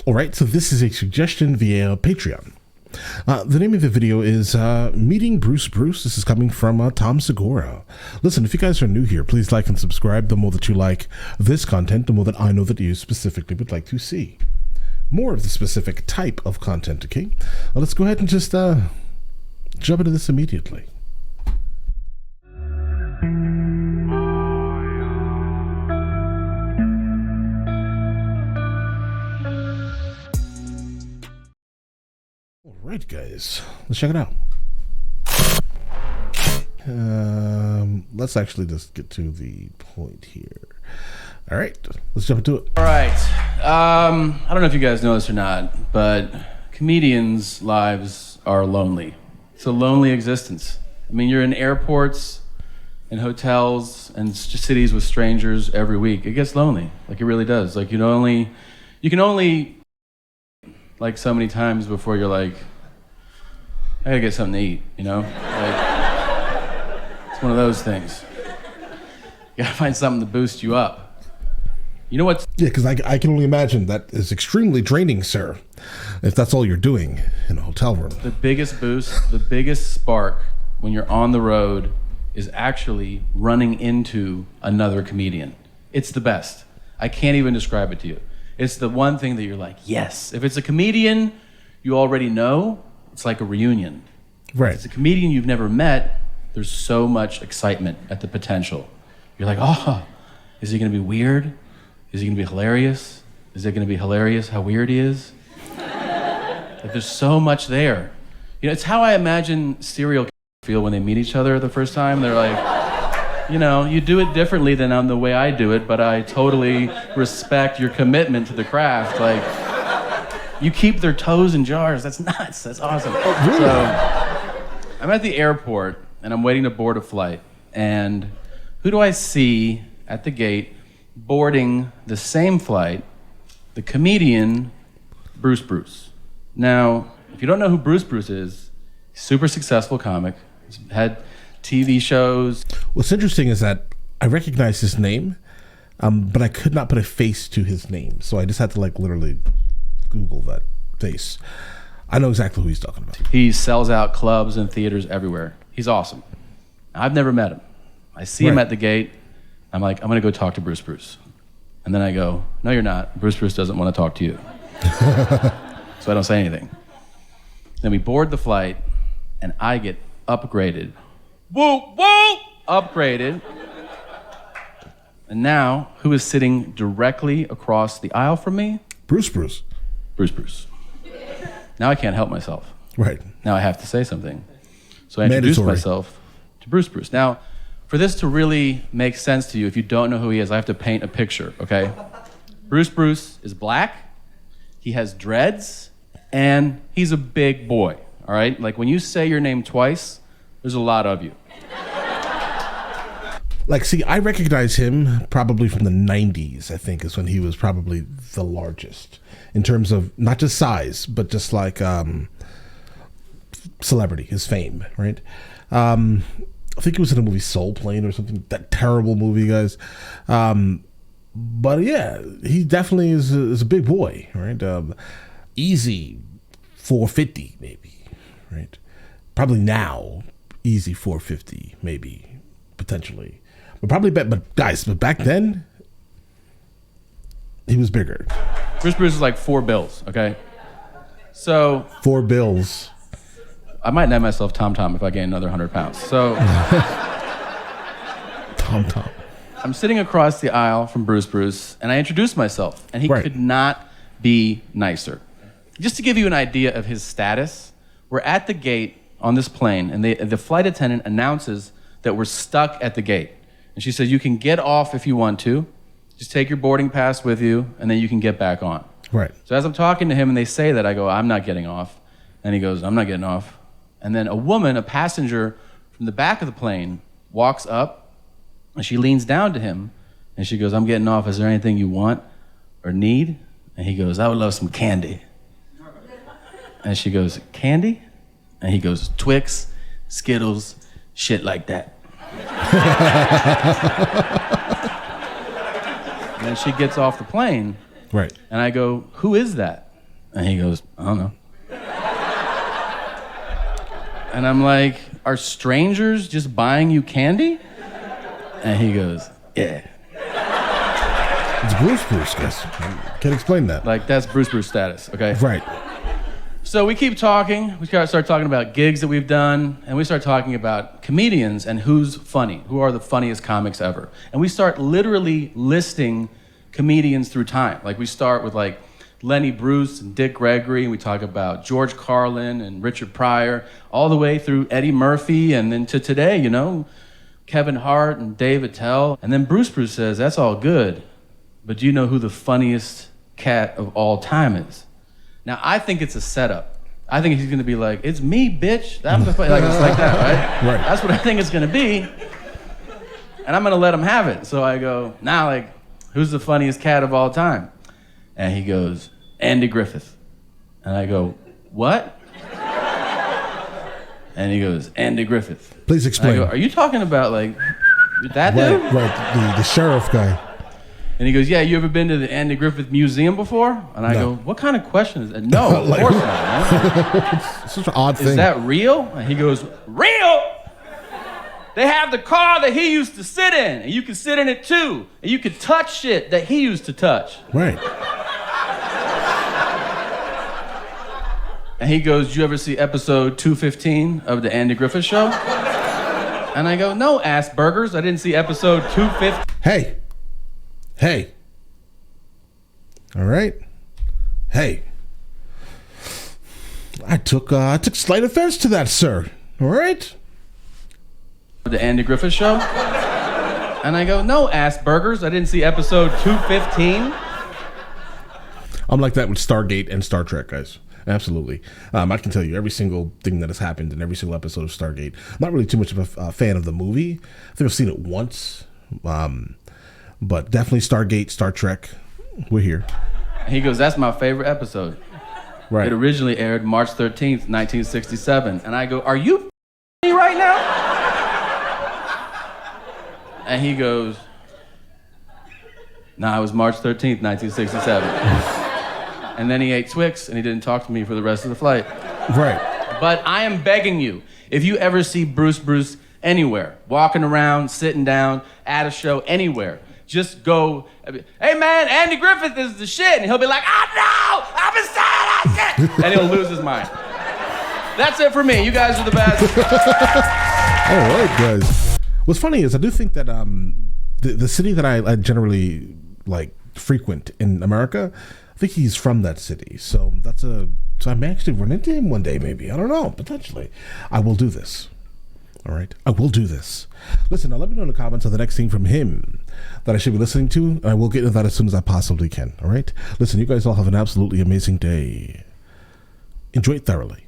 All right, so this is a suggestion via Patreon. The name of the video is Meeting Bruce Bruce. This is coming from Tom Segura. Listen, if you guys are new here, please like and subscribe. The more that you like this content, the more that I know that you specifically would like to see more of the specific type of content, okay? Well, let's go ahead and just jump into this immediately. All right, guys, let's check it out. Let's actually just get to the point here. All right, let's jump into it. All right. I don't know if you guys know this or not, but comedians' lives are lonely. It's a lonely existence. I mean, you're in airports and hotels and cities with strangers every week. It gets lonely. Like, it really does. Like, you can only like so many times before you're like, I gotta get something to eat, you know? Like, it's one of those things. You gotta find something to boost you up. You know what? Yeah, because I can only imagine that is extremely draining, sir, if that's all you're doing in a hotel room. The biggest boost, the biggest spark when you're on the road is actually running into another comedian. It's the best. I can't even describe it to you. It's the one thing that you're like, yes. If it's a comedian you already know, it's like a reunion. Right. If it's a comedian you've never met, there's so much excitement at the potential. You're like, oh, is he gonna be weird? Is he gonna be hilarious? Is it gonna be hilarious how weird he is? Like, there's so much there. You know, it's how I imagine serial killers feel when they meet each other the first time. They're like, you know, you do it differently than the way I do it, but I totally respect your commitment to the craft. Like, you keep their toes in jars. That's nuts. That's awesome. Oh, really? So I'm at the airport and I'm waiting to board a flight. And who do I see at the gate boarding the same flight? The comedian, Bruce Bruce. Now, if you don't know who Bruce Bruce is, super successful comic. He's had TV shows. What's interesting is that I recognize his name, but I could not put a face to his name. So I just had to like literally Google that face. I know exactly who he's talking about. He sells out clubs and theaters everywhere. He's awesome. I've never met him. I see him at the gate. I'm like, I'm gonna go talk to Bruce Bruce. And then I go, no, you're not. Bruce Bruce doesn't want to talk to you. So I don't say anything. Then we board the flight and I get upgraded. Woo, woo! Upgraded. And now, who is sitting directly across the aisle from me? Bruce Bruce. Bruce Bruce. Now I can't help myself. Right. Now I have to say something. So I introduce myself to Bruce Bruce. Now, for this to really make sense to you, if you don't know who he is, I have to paint a picture, okay? Bruce Bruce is black, he has dreads, and he's a big boy, all right? Like, when you say your name twice, there's a lot of you. Like, see, I recognize him probably from the 90s, I think, is when he was probably the largest in terms of not just size, but just like celebrity, his fame, right? I think he was in a movie Soul Plane or something, that terrible movie, guys. But yeah, he definitely is a big boy, right? Easy 450, maybe, right? Probably now, easy 450, maybe, potentially. But guys, back then, he was bigger. Bruce Bruce is like $4 bills, okay? So $4 bills. I might name myself Tom Tom if I gain another 100 pounds. So Tom Tom. I'm sitting across the aisle from Bruce Bruce, and I introduced myself, and he could not be nicer. Just to give you an idea of his status, we're at the gate on this plane, and the flight attendant announces that we're stuck at the gate. And she says, you can get off if you want to. Just take your boarding pass with you, and then you can get back on. Right. So as I'm talking to him and they say that, I go, I'm not getting off. And he goes, I'm not getting off. And then a woman, a passenger from the back of the plane, walks up, and she leans down to him, and she goes, I'm getting off. Is there anything you want or need? And he goes, I would love some candy. And she goes, candy? And he goes, Twix, Skittles, shit like that. And then she gets off the plane, Right. And I go, who is that? And he goes, I don't know. And I'm like, are strangers just buying you candy? And he goes, yeah. It's Bruce, guys. Can't explain that. Like, that's Bruce status, okay? Right. So we keep talking. We start talking about gigs that we've done, and we start talking about comedians and who's funny, who are the funniest comics ever. And we start literally listing comedians through time. Like, we start with like Lenny Bruce and Dick Gregory, and we talk about George Carlin and Richard Pryor, all the way through Eddie Murphy, and then to today, you know, Kevin Hart and Dave Attell. And then Bruce says, that's all good, but do you know who the funniest cat of all time is? Now, I think it's a setup. I think he's gonna be like, it's me, bitch. I'm the like, it's like that, right? Right. That's what I think it's gonna be. And I'm gonna let him have it. So I go, now, like, who's the funniest cat of all time? And he goes, Andy Griffith. And I go, what? And he goes, Andy Griffith. Please explain. I go, are you talking about like that dude? Right, the sheriff guy. And he goes, yeah, you ever been to the Andy Griffith Museum before? And I go, what kind of question is that? No, of course not. Man. It's such an odd thing. Is that real? And he goes, real? They have the car that he used to sit in, and you can sit in it too. And you can touch shit that he used to touch. Right. And he goes, did you ever see episode 215 of the Andy Griffith Show? And I go, no, ass burgers. I didn't see episode 215. Hey. All right. Hey. I took slight offense to that, sir. All right. The Andy Griffith Show. And I go, no, ass burgers. I didn't see episode 215. I'm like that with Stargate and Star Trek, guys. Absolutely. I can tell you every single thing that has happened in every single episode of Stargate. I'm not really too much of a fan of the movie. I think I've seen it once. But definitely Stargate, Star Trek. We're here. He goes, that's my favorite episode. Right. It originally aired March 13th, 1967. And I go, are you me right now? And he goes, nah, it was March 13th, 1967. And then he ate Twix and he didn't talk to me for the rest of the flight. Right. But I am begging you, if you ever see Bruce anywhere, walking around, sitting down, at a show, anywhere, just go, hey man, Andy Griffith is the shit. And he'll be like, oh no, I've been saying that shit. And he'll lose his mind. That's it for me. You guys are the best. All right, guys. What's funny is I do think that the city that I generally like frequent in America, I think he's from that city. So so I may actually run into him one day, maybe. I don't know, potentially. I will do this. All right, I will do this. Listen, now let me know in the comments of the next thing from him that I should be listening to, and I will get into that as soon as I possibly can. All right, listen, you guys all have an absolutely amazing day. Enjoy it thoroughly.